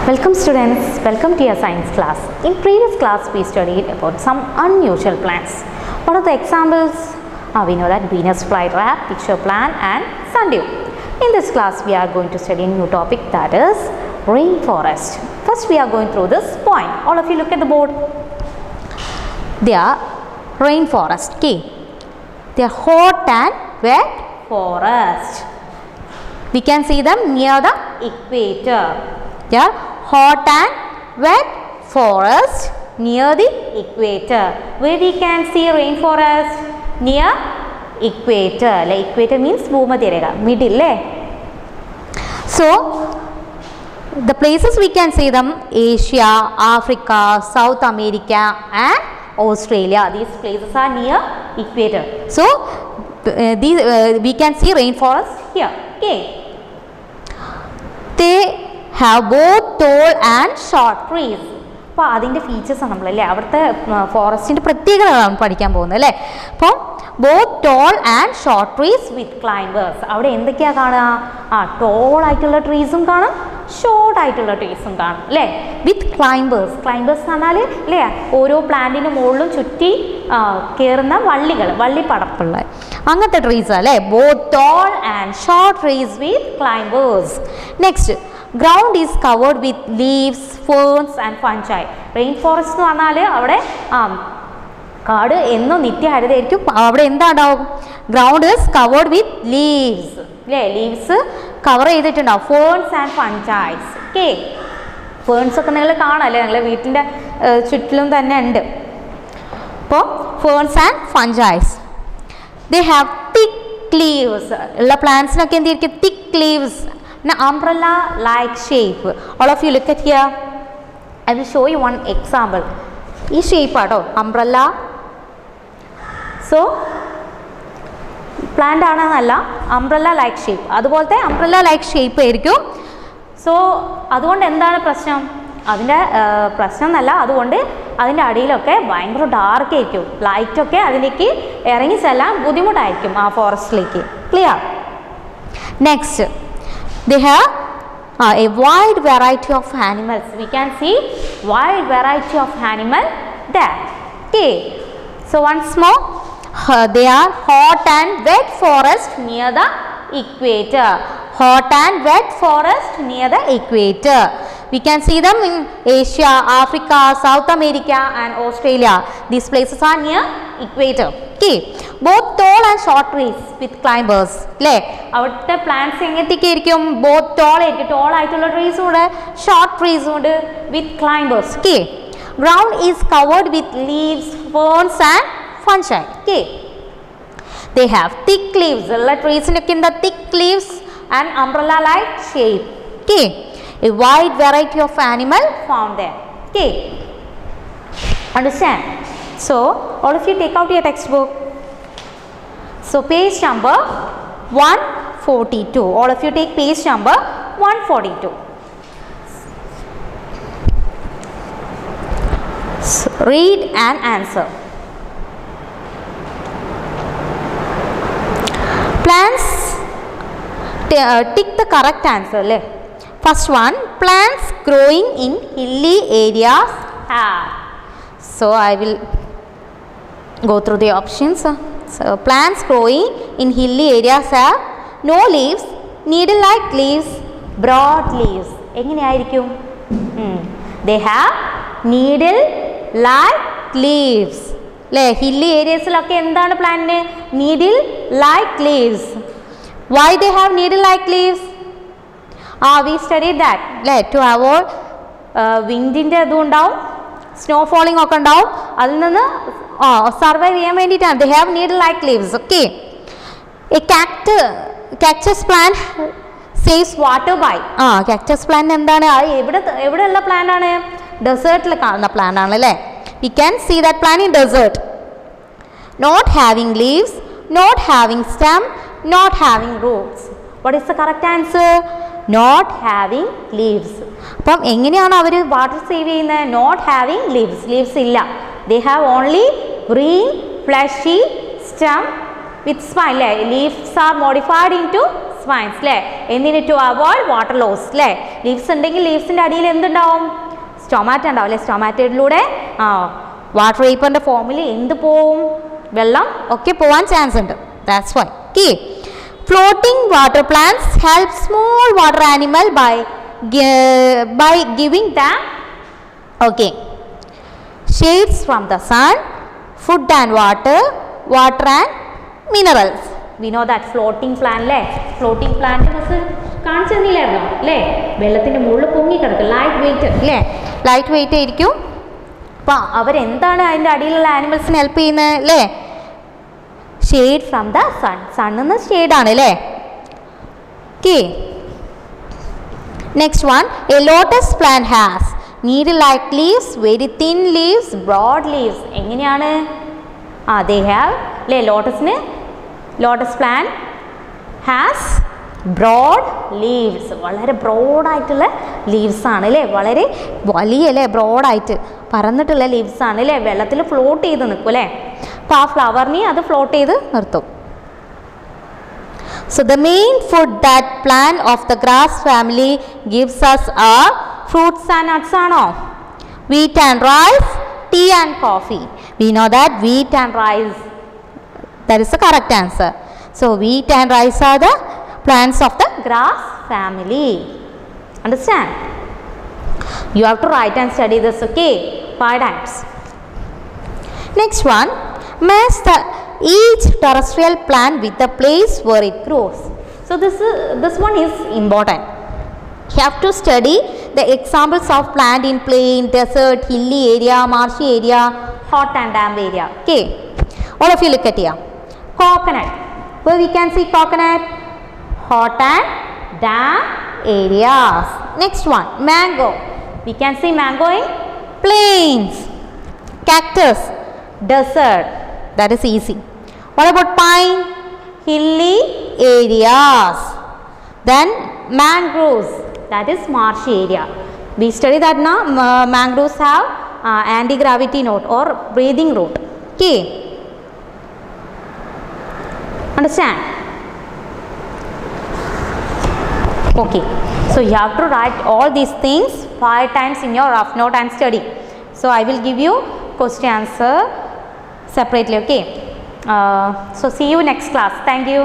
Welcome students, welcome to your science class. In previous class we studied about some unusual plants. What are the examples? We know that Venus flytrap, pitcher plant and sundew. In this class we are going to study a new topic, that is rainforest. First we are going through this point. All of you look at the board. They are rainforest. Okay. They are hot and wet forest. We can see them near the equator. They are hot and wet forest near the equator. Where we can see rainforest? Near equator. Like equator means middle. So the places we can see them: Asia, Africa, South America and Australia. These places are near equator. So we can see rainforest here. Okay. They have both tall and short trees. അപ്പോൾ അതിൻ്റെ ഫീച്ചേഴ്സാണ് നമ്മളല്ലേ അവിടുത്തെ ഫോറസ്റ്റിൻ്റെ പ്രത്യേകതകളാണ് പഠിക്കാൻ പോകുന്നത് അല്ലേ. അപ്പോൾ both tall and short trees with climbers. അവിടെ എന്തൊക്കെയാണ് കാണുക? ടോൾ ആയിട്ടുള്ള ട്രീസും കാണും, ഷോർട്ട് ആയിട്ടുള്ള ട്രീസും കാണും അല്ലേ. വിത്ത് ക്ലൈംബേഴ്സ്. ക്ലൈംബേഴ്സ് എന്ന് പറഞ്ഞാൽ അല്ലേ ഓരോ പ്ലാന്റിൻ്റെ മുകളിലും ചുറ്റി കയറുന്ന വള്ളികൾ, വള്ളിപ്പടർപ്പുള്ള അങ്ങനത്തെ ട്രീസ് അല്ലേ. Both tall and short trees with climbers. Next, ground is covered with leaves, ferns and fungi. Rain forest എന്ന് പറഞ്ഞാൽ അവിടെ കാട് എന്നും നിത്യഹരിതയായിരിക്കും. അവിടെ എന്താണ്ടാവും? Ground is covered with leaves അല്ലേ. ലീവ്സ് കവർ ചെയ്തിട്ടുണ്ടാവും. Ferns and fungis. Okay. Ferns ഒക്കെ നിങ്ങൾ കാണാം അല്ലേ, നിങ്ങളുടെ വീട്ടിൻ്റെ ചുറ്റിലും തന്നെ ഉണ്ട്. അപ്പോൾ ferns and fungis. They have thick leaves. ഉള്ള പ്ലാന്റ്സിനൊക്കെ എന്തായിരിക്കും? Thick leaves. Now umbrella like shape. All of you look at here. I will show you one example. This shape ആട്ടോ umbrella. So plant ആണെന്നല്ല, umbrella like shape. അതുപോലത്തെ umbrella like shape ആയിരിക്കും. So അതുകൊണ്ട് എന്താണ് പ്രശ്നം? അതിൻ്റെ പ്രശ്നം എന്നല്ല, അതുകൊണ്ട് അതിൻ്റെ അടിയിലൊക്കെ ഭയങ്കര ഡാർക്ക് ആയിരിക്കും. ലൈറ്റൊക്കെ അതിലേക്ക് ഇറങ്ങി ചെല്ലാൻ ബുദ്ധിമുട്ടായിരിക്കും ആ ഫോറസ്റ്റിലേക്ക്. Clear? Next, they have a wide variety of animals. We can see wide variety of animal there. Okay. So once more, they are hot and wet forest near the equator. Hot and wet forest near the equator. We can see them in Asia, Africa, South America and Australia. These places are near equator. Okay. Both tall and short trees with climbers. അല്ലേ അവിടുത്തെ plants എങ്ങനത്തെയൊക്കെ ആയിരിക്കും? Both toll ആയിരിക്കും. Toll ആയിട്ടുള്ള ട്രീസും ഉണ്ട്, short ട്രീസും ഉണ്ട് with climbers. Okay. Ground is covered with leaves, ferns and fungi. Okay. They have thick leaves. ഉള്ള ട്രീസിനൊക്കെ എന്താ? Thick leaves and umbrella like shape. Okay. A wide variety of animal found there. Okay. Understand? So all of you take out your textbook. So page number 142. All of you take page number 142. So read and answer. Plants, tick the correct answer. First one, plants growing in hilly areas have. So I will go through the options. So plants growing in hilly areas have no leaves, needle-like leaves, broad leaves. എങ്ങനെയായിരിക്കും? They have needle-like leaves. അല്ലേ? Hilly ഏരിയസിലൊക്കെ എന്താണ് പ്ലാന്റിന്? needle-like leaves. Why they have needle-like leaves? We studied that. അല്ലേ? To avoid വിൻഡിൻ്റെ ഇതും ഉണ്ടാവും, snow falling ഒക്കെ ഉണ്ടാവും. അതിൽ നിന്ന് സർവൈവ് ചെയ്യാൻ വേണ്ടിയിട്ടാണ്. They have needle-like leaves. Okay. A cactus plant saves water by. Cactus plant എന്താണ്? എവിടെയുള്ള പ്ലാന്റ് ആണ്? ഡെസേർട്ടിൽ കാണുന്ന പ്ലാന്റ് ആണ് അല്ലേ. We can see that plant in desert. Not having leaves, not having stem, not having roots. What is the correct answer? Not having leaves. അപ്പം എങ്ങനെയാണ് അവർ water save ചെയ്യുന്നത്? Not having leaves. Leaves ഇല്ല. They have only green fleshy stem with spine. Leaves are modified into vines അല്ലേ? എന്തിന്? to avoid water loss അല്ലേ? leaves ഉണ്ടെങ്കിൽ leavesന്റെ അടിയിൽ എന്തുണ്ടാവും? സ്റ്റൊമാറ്റ ഉണ്ടാവും അല്ലേ? സ്റ്റൊമാറ്റയിലൂടെ വാട്ടർ വേപ്പറിന്റെ ഫോമിൽ എന്ത് പോവും? വെള്ളം ഒക്കെ പോവാൻ ചാൻസ് ഉണ്ട്. That's why. Okay. Floating water plants help small water animal by giving them shades from the sun, food and water and minerals. We know that floating plant അല്ലേ? ഫ്ലോട്ടിംഗ് പ്ലാന്റ് കാണിച്ചു തന്നില്ലായിരുന്നോ അല്ലേ? വെള്ളത്തിൻ്റെ മുകളിൽ പൊങ്ങി കിടക്കും, ലൈറ്റ് വെയിറ്റ് അല്ലേ? Light weight ആയിരിക്കും. അപ്പോൾ അവരെന്താണ് അതിൻ്റെ അടിയിലുള്ള ആനിമൽസിന് ഹെൽപ്പ് ചെയ്യുന്നത് അല്ലേ? Shade from the sun. സണ്ണിന്ന് ഷെയ്ഡാണ് അല്ലേ? Okay. Next one, a lotus plant has needle like leaves, very thin leaves, broad leaves. എങ്ങനെയാണ്? ദേ ഹാവ് അല്ലേ? Lotus plant has broad leaves. വളരെ ബ്രോഡായിട്ടുള്ള ലീവ്സ് ആണ് അല്ലേ? വളരെ വലിയ അല്ലേ? ബ്രോഡായിട്ട് പറന്നിട്ടുള്ള ലീവ്സ് ആണ് അല്ലേ? വെള്ളത്തിൽ ഫ്ലോട്ട് ചെയ്ത് നിൽക്കും അല്ലേ? അപ്പോൾ ആ ഫ്ലവറിനെ അത് ഫ്ലോട്ട് ചെയ്ത് നിർത്തും. So the main food that plant of the grass family gives us are fruits and nuts ആണോ? Wheat and rice, tea and coffee. We know that wheat and rice, that is the correct answer. So wheat and rice are the plants of the grass family. Understand? You have to write and study this, okay? 5 times. Next one, match each terrestrial plant with the place where it grows. So this one is important. You have to study the examples of plant in plain, desert, hilly area, marshy area, hot and damp area. Okay. All of you look at here. Coconut. Where we can see coconut? Hot and damp areas. Next one, mango. We can see mango in plains. Cactus, desert. That is easy. What about pine? Hilly areas. Then mangroves, that is marshy area. We study that now. Mangroves have anti-gravity note or breathing root. Okay. Understand? Okay. So you have to write all these things 5 times in your rough note and study. So I will give you question answer separately. Okay. So see you next class. Thank you.